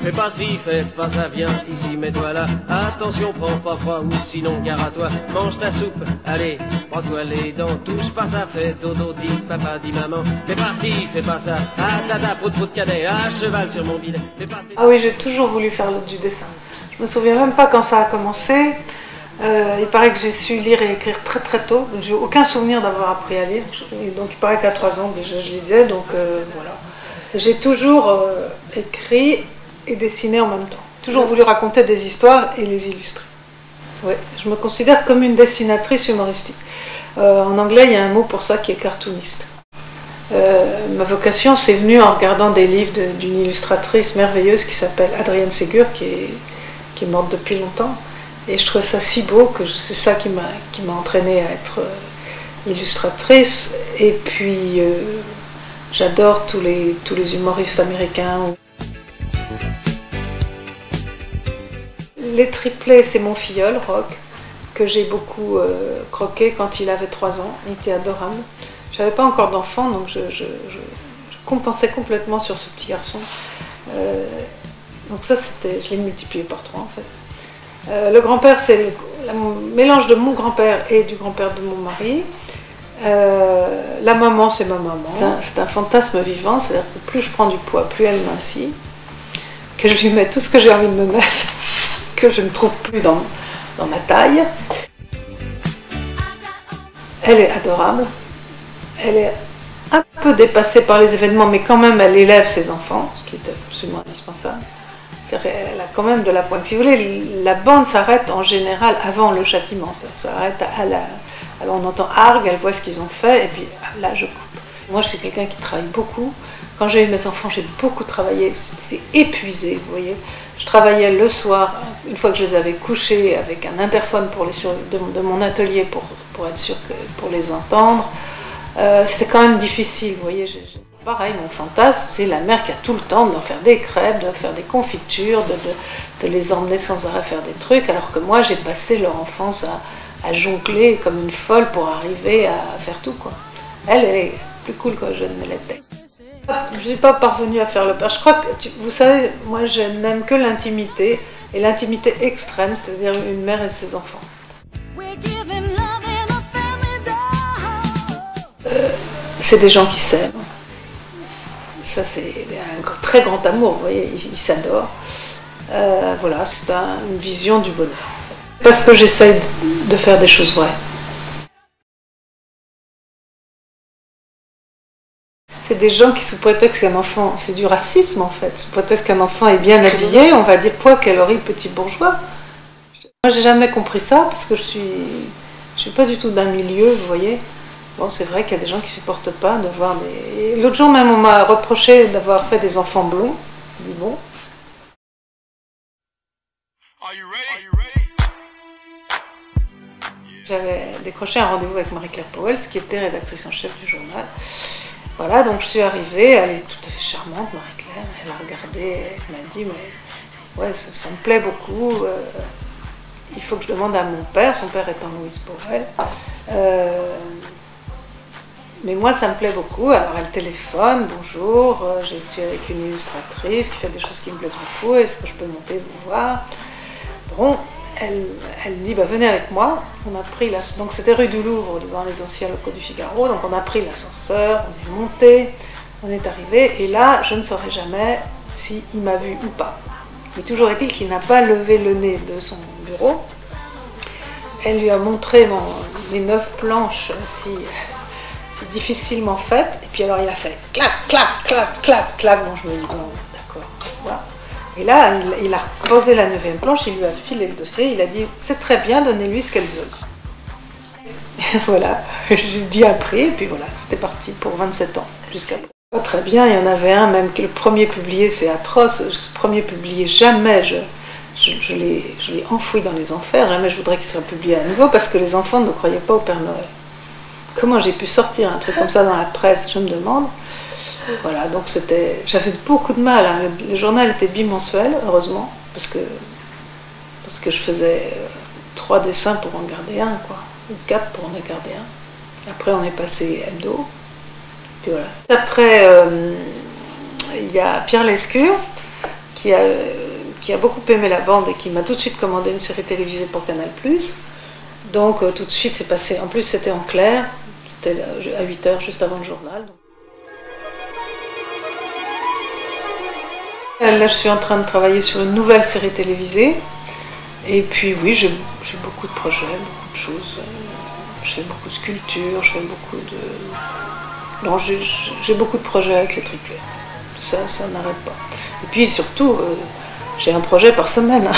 Fais pas ci, fais pas ça, viens ici, mets-toi là. Attention, prends pas froid ou sinon gare à toi. Mange ta soupe, allez, brosse-toi les dents. Touche pas ça, fais dodo, dis papa, dis maman. Fais pas ci, fais pas ça. Ah tata, prout cadet, à cheval sur mon bidet. Ah oui, j'ai toujours voulu faire du dessin. Je me souviens même pas quand ça a commencé. Il paraît que j'ai su lire et écrire très très tôt. J'ai aucun souvenir d'avoir appris à lire. Et donc il paraît qu'à 3 ans déjà je lisais. Donc voilà. J'ai toujours écrit et dessiné en même temps. Toujours voulu raconter des histoires et les illustrer. Ouais, je me considère comme une dessinatrice humoristique. En anglais, il y a un mot pour ça qui est cartooniste. Ma vocation, c'est venu en regardant des livres d'une illustratrice merveilleuse qui s'appelle Adrienne Ségur, qui est morte depuis longtemps. Et je trouvais ça si beau que c'est ça qui m'a entraînée à être illustratrice. Et puis, j'adore tous les humoristes américains. Les triplés, c'est mon filleul, Rock, que j'ai beaucoup croqué quand il avait 3 ans. Il était adorable. Je n'avais pas encore d'enfant, donc je compensais complètement sur ce petit garçon. Donc ça, je l'ai multiplié par 3 en fait. Le grand-père, c'est le mélange de mon grand-père et du grand-père de mon mari. La maman, c'est ma maman. C'est un fantasme vivant, c'est-à-dire que plus je prends du poids, plus elle mincit. Que je lui mets tout ce que j'ai envie de me mettre, que je ne trouve plus dans ma taille. Elle est adorable. Elle est un peu dépassée par les événements, mais quand même, elle élève ses enfants, ce qui est absolument indispensable. Elle a quand même de la pointe. Si vous voulez, la bande s'arrête en général avant le châtiment. Ça s'arrête alors on entend argue, elle voit ce qu'ils ont fait, et puis là, je coupe. Moi, je suis quelqu'un qui travaille beaucoup. Quand j'ai eu mes enfants, j'ai beaucoup travaillé. C'était épuisé, vous voyez. Je travaillais le soir, une fois que je les avais couchés, avec un interphone de mon atelier pour être sûr pour les entendre. C'était quand même difficile, vous voyez. Pareil, mon fantasme, c'est la mère qui a tout le temps de leur faire des crêpes, de leur faire des confitures, de les emmener sans arrêt faire des trucs, alors que moi, j'ai passé leur enfance à jongler comme une folle pour arriver à faire tout, quoi. Elle est plus cool que je ne l'étais. Je n'ai pas parvenue à faire le père. Je crois que, vous savez, moi, je n'aime que l'intimité, et l'intimité extrême, c'est-à-dire une mère et ses enfants. C'est des gens qui s'aiment. Ça, c'est un très grand amour, vous voyez, ils s'adorent. Voilà, c'est une vision du bonheur. Parce que j'essaye de faire des choses vraies. C'est des gens qui, sous prétexte qu'un enfant, c'est du racisme en fait, sous prétexte qu'un enfant est bien habillé, on va dire quoi, quel horrible petit bourgeois. Moi, j'ai jamais compris ça, parce que je suis pas du tout d'un milieu, vous voyez. Bon, c'est vrai qu'il y a des gens qui supportent pas de voir des... L'autre jour même, on m'a reproché d'avoir fait des enfants blonds. Je dis bon. J'avais décroché un rendez-vous avec Marie-Claire Powell, qui était rédactrice en chef du journal. Voilà, donc je suis arrivée, elle est tout à fait charmante, Marie-Claire. Elle a regardé, elle m'a dit, mais ouais, ça me plaît beaucoup. Il faut que je demande à mon père, son père étant Louise Powell. Mais moi, ça me plaît beaucoup. Alors, elle téléphone, bonjour, je suis avec une illustratrice qui fait des choses qui me plaisent beaucoup, est-ce que je peux monter vous voir? Bon, elle me dit, bah, venez avec moi. On a pris donc c'était rue du Louvre, dans les anciens locaux du Figaro, donc on a pris l'ascenseur, on est monté, on est arrivé, et là, je ne saurais jamais s'il m'a vu ou pas. Mais toujours est-il qu'il n'a pas levé le nez de son bureau. Elle lui a montré mes 9 planches si difficilement faites, et puis alors il a fait clac, clac, clac, clac, clac. Bon, je me dis, bon, d'accord, voilà. Et là, il a posé la 9e planche, il lui a filé le dossier, il a dit, c'est très bien, donnez-lui ce qu'elle veut. Voilà, j'ai dit après, et puis voilà, c'était parti pour 27 ans, jusqu'à... Très bien, il y en avait un, même que le premier publié, c'est atroce, ce premier publié, jamais je l'ai enfoui dans les enfers, jamais je voudrais qu'il soit publié à nouveau, parce que les enfants ne croyaient pas au Père Noël. Comment j'ai pu sortir un truc comme ça dans la presse, je me demande. Voilà, donc j'avais beaucoup de mal, hein. Le journal était bimensuel, heureusement, parce que je faisais 3 dessins pour en garder un, quoi, ou 4 pour en garder un. Après, on est passé hebdo. Puis voilà. Après, il y a Pierre Lescure, qui a qui a beaucoup aimé la bande et qui m'a tout de suite commandé une série télévisée pour Canal+. Donc tout de suite c'est passé, en plus c'était en clair, c'était à 8h juste avant le journal. Là je suis en train de travailler sur une nouvelle série télévisée. Et puis oui, j'ai beaucoup de projets, beaucoup de choses. Je fais beaucoup de sculptures, je fais beaucoup de... Non, j'ai beaucoup de projets avec les triplets. Ça n'arrête pas. Et puis surtout, j'ai un projet par semaine.